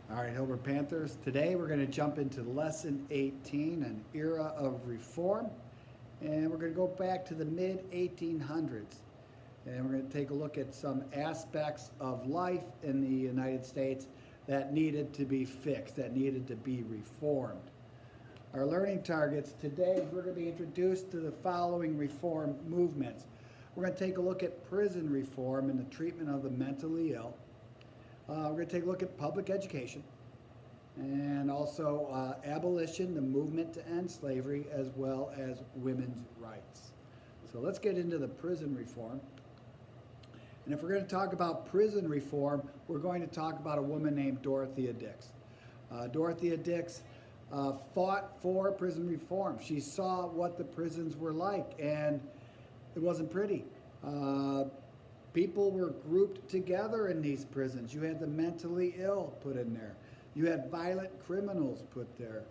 All right, Hilbert Panthers. Today we're going to jump into lesson 18, an era of reform. And we're going to go back to the mid 1800s. And we're going to take a look at some aspects of life in the United States that needed to be fixed, that needed to be reformed. Our learning targets today, we're going to be introduced to the following reform movements. We're going to take a look at prison reform and the treatment of the mentally ill. We're going to take a look at public education and also abolition, the movement to end slavery, as well as women's rights. So let's get into the prison reform. And if we're going to talk about prison reform, we're going to talk about a woman named Dorothea Dix. Dorothea Dix fought for prison reform. She saw what the prisons were like, and it wasn't pretty. People were grouped together in these prisons. You had the mentally ill put in there. You had violent criminals put there.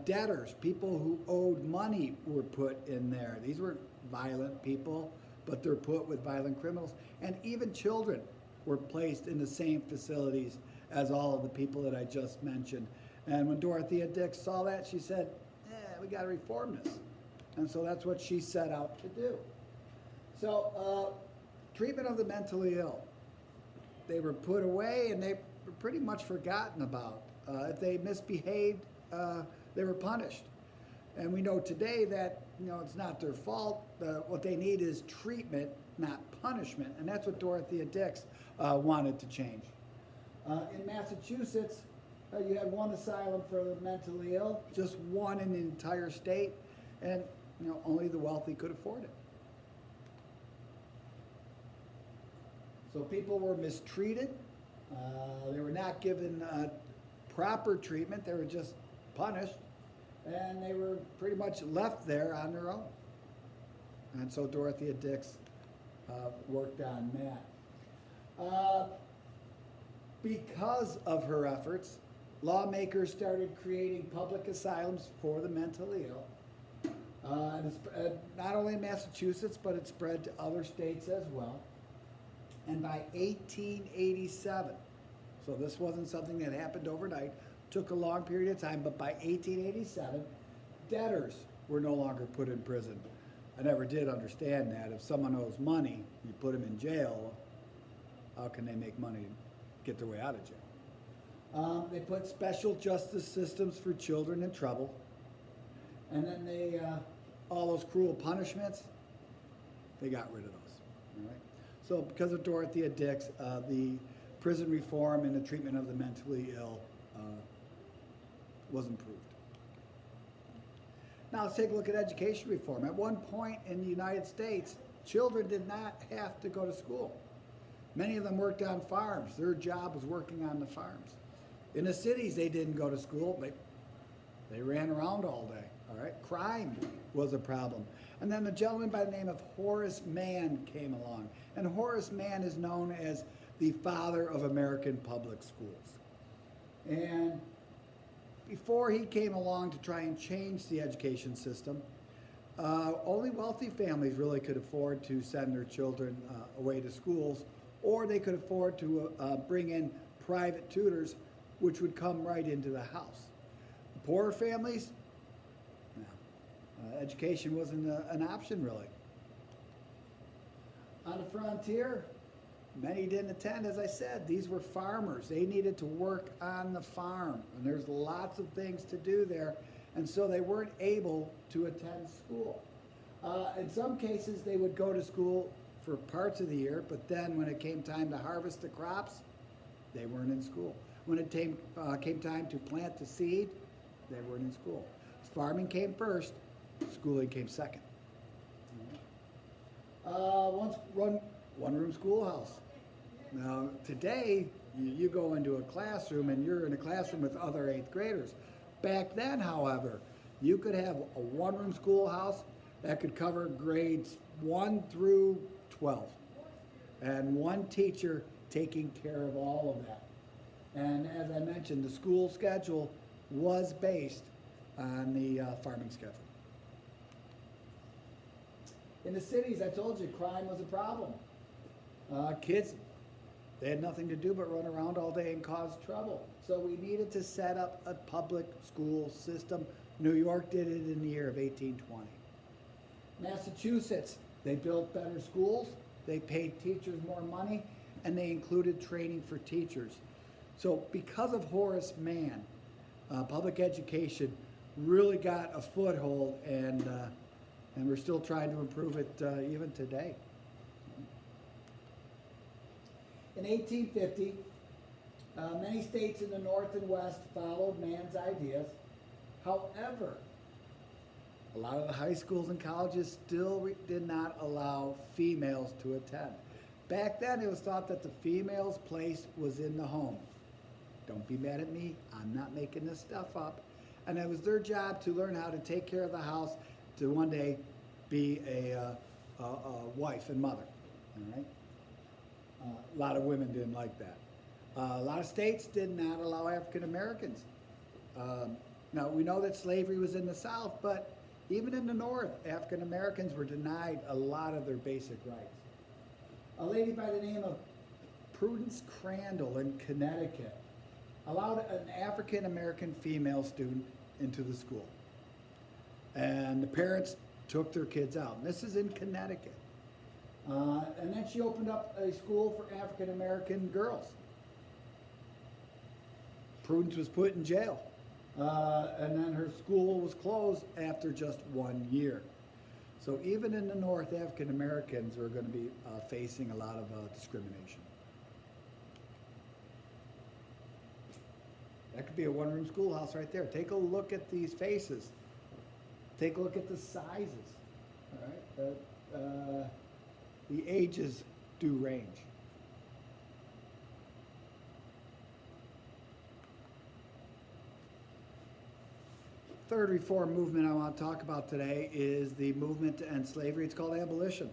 Debtors, people who owed money, were put in there. These weren't violent people, but they're put with violent criminals. And even children were placed in the same facilities as all of the people that I just mentioned. And when Dorothea Dix saw that, she said, we got to reform this. And so that's what she set out to do. So, treatment of the mentally ill. They were put away and they were pretty much forgotten about. If they misbehaved, they were punished. And we know today that it's not their fault. What they need is treatment, not punishment. And that's what Dorothea Dix wanted to change. In Massachusetts, you had one asylum for the mentally ill, just one in the entire state, and only the wealthy could afford it. So people were mistreated. They were not given proper treatment. They were just punished. And they were pretty much left there on their own. And so Dorothea Dix worked on that. Because of her efforts, lawmakers started creating public asylums for the mentally ill. And it's not only in Massachusetts, but it spread to other states as well. And by 1887, so this wasn't something that happened overnight, took a long period of time, but by 1887, debtors were no longer put in prison. I never did understand that. If someone owes money, you put them in jail, how can they make money to get their way out of jail? They put special justice systems for children in trouble. And then all those cruel punishments, they got rid of those. All right? So because of Dorothea Dix, the prison reform and the treatment of the mentally ill was improved. Now let's take a look at education reform. At one point in the United States, children did not have to go to school. Many of them worked on farms. Their job was working on the farms. In the cities, they didn't go to school, but they ran around all day. All right, crime was a problem. And then a gentleman by the name of Horace Mann came along. And Horace Mann is known as the father of American public schools. And before he came along to try and change the education system, only wealthy families really could afford to send their children away to schools, or they could afford to bring in private tutors, which would come right into the house. The poorer families, education wasn't an option really. On the frontier, many didn't attend. As I said, these were farmers. They needed to work on the farm, and there's lots of things to do there, and so they weren't able to attend school. In some cases, they would go to school for parts of the year, but then when it came time to harvest the crops, they weren't in school. When it came time to plant the seed, they weren't in school. Farming came first, schooling came second. Once one-room schoolhouse. Now today, you go into a classroom and you're in a classroom with other 8th graders. Back then, however, you could have a one-room schoolhouse that could cover grades 1 through 12. And one teacher taking care of all of that. And as I mentioned, the school schedule was based on the farming schedule. In the cities, I told you, crime was a problem. Kids They had nothing to do but run around all day and cause trouble. So we needed to set up a public school system. New York did it in the year of 1820. Massachusetts, they built better schools, they paid teachers more money, and they included training for teachers. So because of Horace Mann, public education really got a foothold, and we're still trying to improve it even today. In 1850, many states in the North and West followed Mann's ideas. However, a lot of the high schools and colleges still did not allow females to attend. Back then, it was thought that the female's place was in the home. Don't be mad at me. I'm not making this stuff up. And it was their job to learn how to take care of the house, to one day be a wife and mother. All right? A lot of women didn't like that. A lot of states did not allow African Americans. Now, we know that slavery was in the South, but even in the North, African Americans were denied a lot of their basic rights. A lady by the name of Prudence Crandall in Connecticut allowed an African American female student into the school. And the parents took their kids out. And this is in Connecticut. And then she opened up a school for African American girls. Prudence was put in jail. And then her school was closed after just 1 year. So even in the North, African Americans are going to be facing a lot of discrimination. That could be a one-room schoolhouse right there. Take a look at these faces. Take a look at the sizes. All right? The ages do range. Third reform movement I want to talk about today is the movement to end slavery. It's called abolition.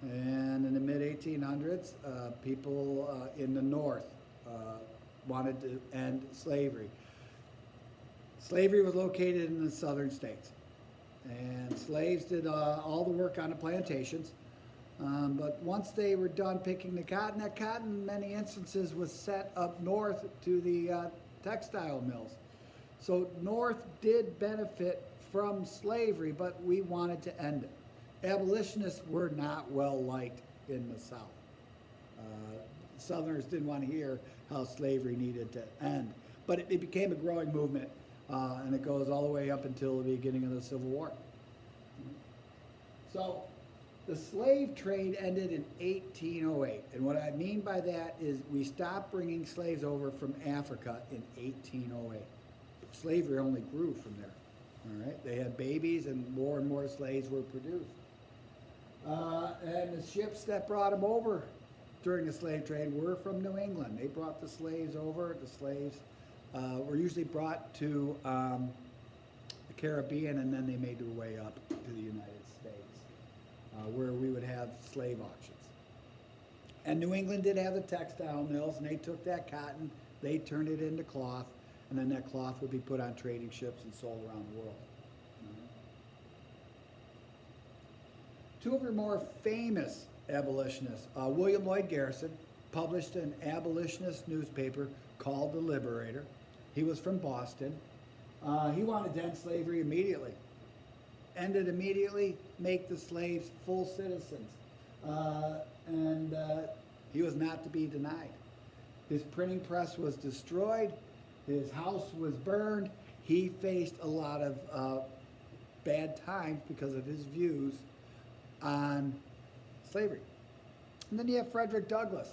And in the mid-1800s, people in the North wanted to end slavery. Slavery was located in the southern states. And slaves did all the work on the plantations. But once they were done picking the cotton, that cotton in many instances was sent up north to the textile mills. So North did benefit from slavery, but we wanted to end it. Abolitionists were not well liked in the South. Southerners didn't want to hear how slavery needed to end. But it became a growing movement, and it goes all the way up until the beginning of the Civil War. So the slave trade ended in 1808. And what I mean by that is we stopped bringing slaves over from Africa in 1808. Slavery only grew from there. All right, they had babies, and more slaves were produced. And the ships that brought them over during the slave trade were from New England. They brought the slaves over. The slaves were usually brought to the Caribbean, and then they made their way up to the United States, where we would have slave auctions. And New England did have the textile mills, and they took that cotton, they turned it into cloth, and then that cloth would be put on trading ships and sold around the world. Two of your more famous abolitionists, William Lloyd Garrison published an abolitionist newspaper called The Liberator. He was from Boston. He wanted to end slavery immediately. End it immediately, make the slaves full citizens. And he was not to be denied. His printing press was destroyed. His house was burned. He faced a lot of bad times because of his views on slavery. And then you have Frederick Douglass.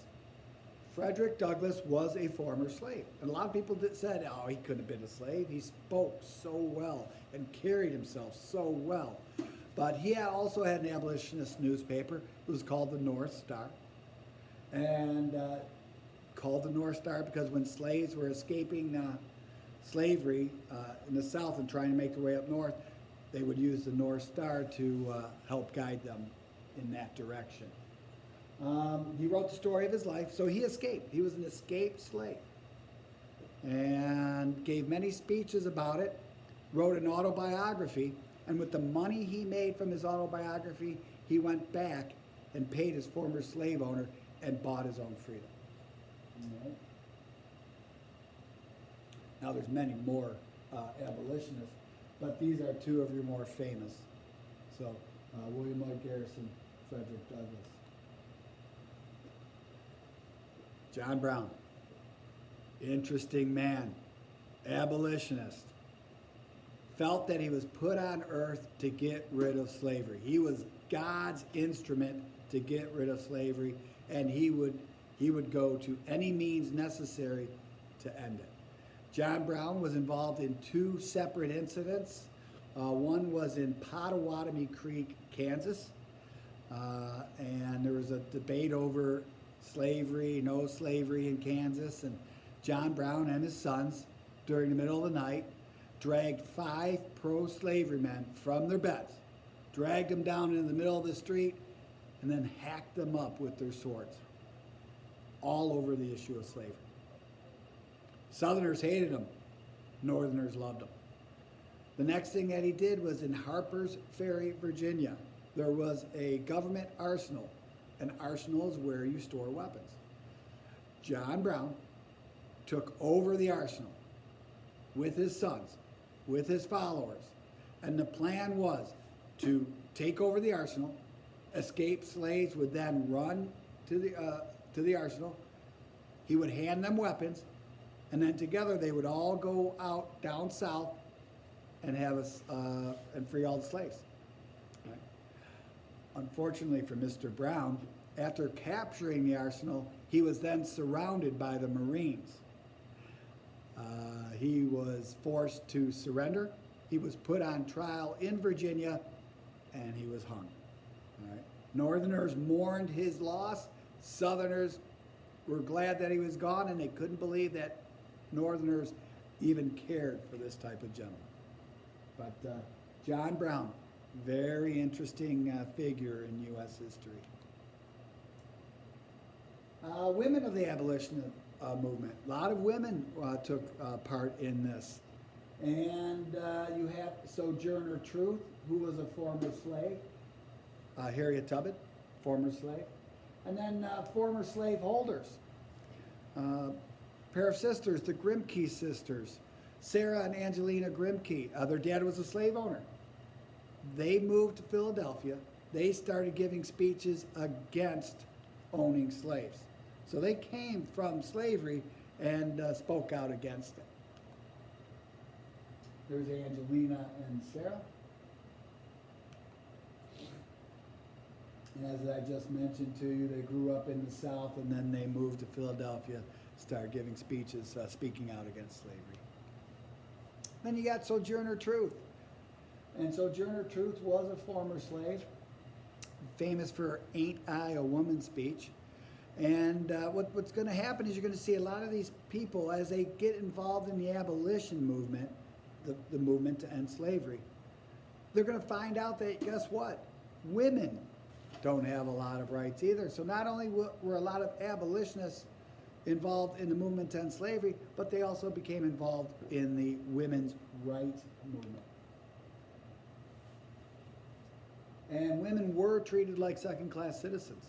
Frederick Douglass was a former slave. And a lot of people said, oh, he couldn't have been a slave. He spoke so well and carried himself so well. But he also had an abolitionist newspaper. It was called the North Star. And called the North Star because when slaves were escaping slavery in the South and trying to make their way up north, they would use the North Star to help guide them in that direction. He wrote the story of his life, so he escaped. He was an escaped slave and gave many speeches about it, wrote an autobiography, and with the money he made from his autobiography, he went back and paid his former slave owner and bought his own freedom. All right. Now there's many more abolitionists, but these are two of your more famous. So William Lloyd Garrison, Frederick Douglass. John Brown, interesting man, abolitionist, felt that he was put on earth to get rid of slavery. He was God's instrument to get rid of slavery, and he would go to any means necessary to end it. John Brown was involved in two separate incidents. One was in Pottawatomie Creek, Kansas, and there was a debate over slavery, no slavery in Kansas, and John Brown and his sons, during the middle of the night, dragged 5 pro-slavery men from their beds, dragged them down into the middle of the street, and then hacked them up with their swords, all over the issue of slavery. Southerners hated him. Northerners loved him. The next thing that he did was in Harper's Ferry, Virginia. There was a government arsenal. An arsenal is where you store weapons. John Brown took over the arsenal with his sons, with his followers, and the plan was to take over the arsenal. Escaped slaves would then run to the arsenal. He would hand them weapons, and then together they would all go out down south and and free all the slaves. Right. Unfortunately for Mr. Brown, after capturing the arsenal, he was then surrounded by the Marines. He was forced to surrender. He was put on trial in Virginia, and he was hung. All right. Northerners mourned his loss. Southerners were glad that he was gone, and they couldn't believe that Northerners even cared for this type of gentleman. But John Brown, very interesting figure in U.S. history. Women of the abolition movement. A lot of women took part in this. And you have Sojourner Truth, who was a former slave. Harriet Tubman, former slave. And then former slave holders. Pair of sisters, the Grimke sisters, Sarah and Angelina Grimke. Their dad was a slave owner. They moved to Philadelphia. They started giving speeches against owning slaves. So they came from slavery and spoke out against it. There's Angelina and Sarah. And as I just mentioned to you, they grew up in the South and then they moved to Philadelphia, started giving speeches, speaking out against slavery. Then you got Sojourner Truth. And Sojourner Truth was a former slave, famous for Ain't I a Woman speech. And what's going to happen is you're going to see a lot of these people, as they get involved in the abolition movement, the movement to end slavery, they're going to find out that, guess what? Women don't have a lot of rights either. So not only were a lot of abolitionists involved in the movement to end slavery, but they also became involved in the women's rights movement. And women were treated like second-class citizens.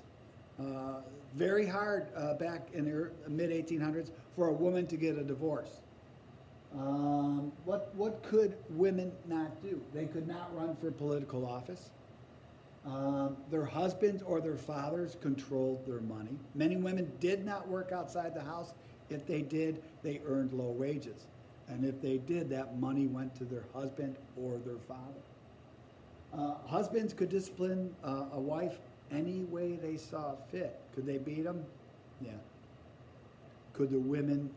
Very hard back in the mid-1800s for a woman to get a divorce. What could women not do? They could not run for political office. Their husbands or their fathers controlled their money. Many women did not work outside the house. If they did, they earned low wages. And if they did, that money went to their husband or their father. Husbands could discipline a wife any way they saw fit. Could they beat them? Yeah. Could the women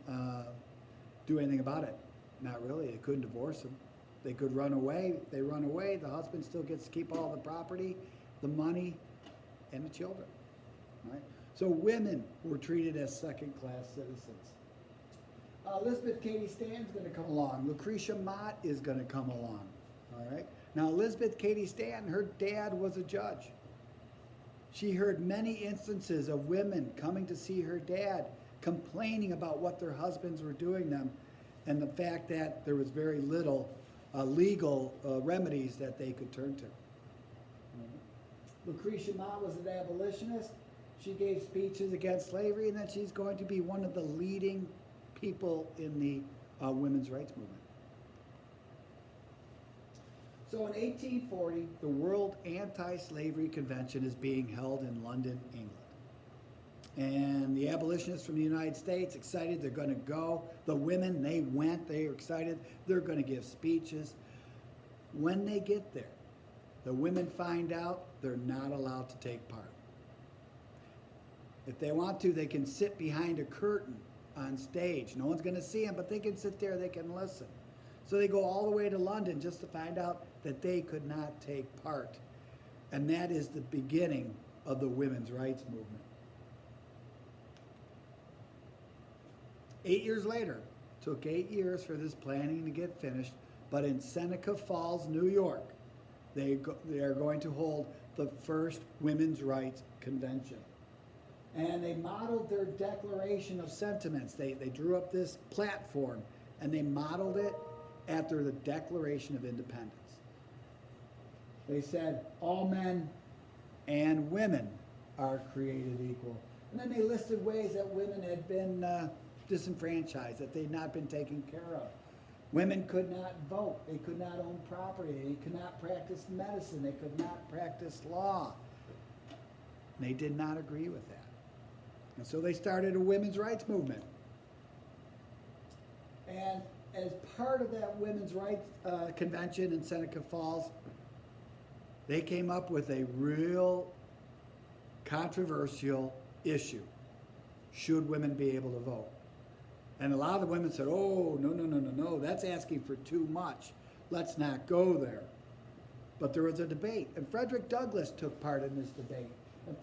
do anything about it? Not really. They couldn't divorce them. They could run away. If they run away, the husband still gets to keep all the property, the money, and the children. Right? So women were treated as second-class citizens. Elizabeth Cady Stanton's going to come along. Lucretia Mott is going to come along. All right. Now, Elizabeth Cady Stanton, her dad was a judge. She heard many instances of women coming to see her dad, complaining about what their husbands were doing them, and the fact that there was very little legal remedies that they could turn to. Lucretia Mott was an abolitionist. She gave speeches against slavery, and then she's going to be one of the leading people in the women's rights movement. So in 1840, the World Anti-Slavery Convention is being held in London, England. And the abolitionists from the United States, excited, they're going to go. The women, they went, they were excited, they're going to give speeches. When they get there, the women find out they're not allowed to take part. If they want to, they can sit behind a curtain on stage. No one's going to see them, but they can sit there, they can listen. So they go all the way to London just to find out that they could not take part. And that is the beginning of the women's rights movement. 8 years later, took 8 years for this planning to get finished, but in Seneca Falls, New York, they are going to hold the first women's rights convention. And they modeled their Declaration of Sentiments. They drew up this platform, and they modeled it after the Declaration of Independence. They said all men and women are created equal. And then they listed ways that women had been disenfranchised, that they'd not been taken care of. Women could not vote. They could not own property. They could not practice medicine. They could not practice law. And they did not agree with that. And so they started a women's rights movement. And as part of that women's rights convention in Seneca Falls, they came up with a real controversial issue. Should women be able to vote? And a lot of the women said, oh, no, that's asking for too much. Let's not go there. But there was a debate, and Frederick Douglass took part in this debate. And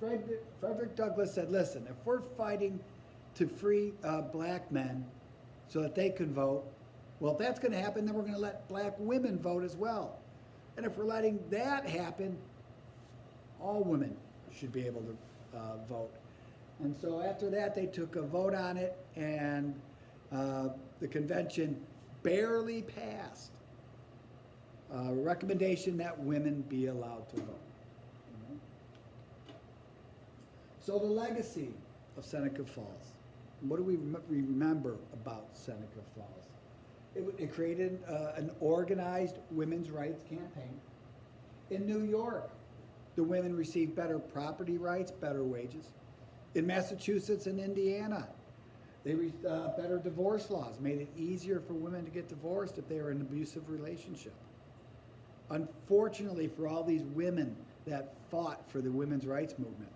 Frederick Douglass said, listen, if we're fighting to free black men so that they can vote, well, if that's going to happen, then we're going to let black women vote as well. And if we're letting that happen, all women should be able to vote. And so after that, they took a vote on it, and the convention barely passed a recommendation that women be allowed to vote. So the legacy of Seneca Falls. What do we remember about Seneca Falls? It created an organized women's rights campaign. In New York, the women received better property rights, better wages. In Massachusetts and Indiana, they better divorce laws, made it easier for women to get divorced if they were in an abusive relationship. Unfortunately for all these women that fought for the women's rights movement,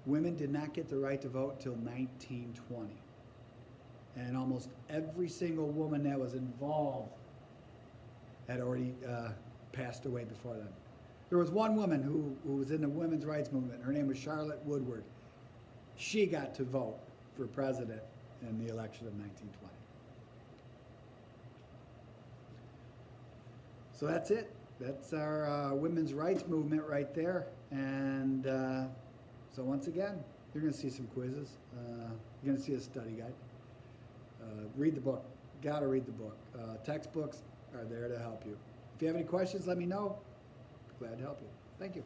women did not get the right to vote until 1920. And almost every single woman that was involved had already passed away before then. There was one woman who was in the women's rights movement. Her name was Charlotte Woodward. She got to vote for president in the election of 1920. So that's it. That's our women's rights movement right there. And so once again, you're going to see some quizzes. You're going to see a study guide. Read the book. Got to read the book. Textbooks are there to help you. If you have any questions, let me know. Glad to help you. Thank you.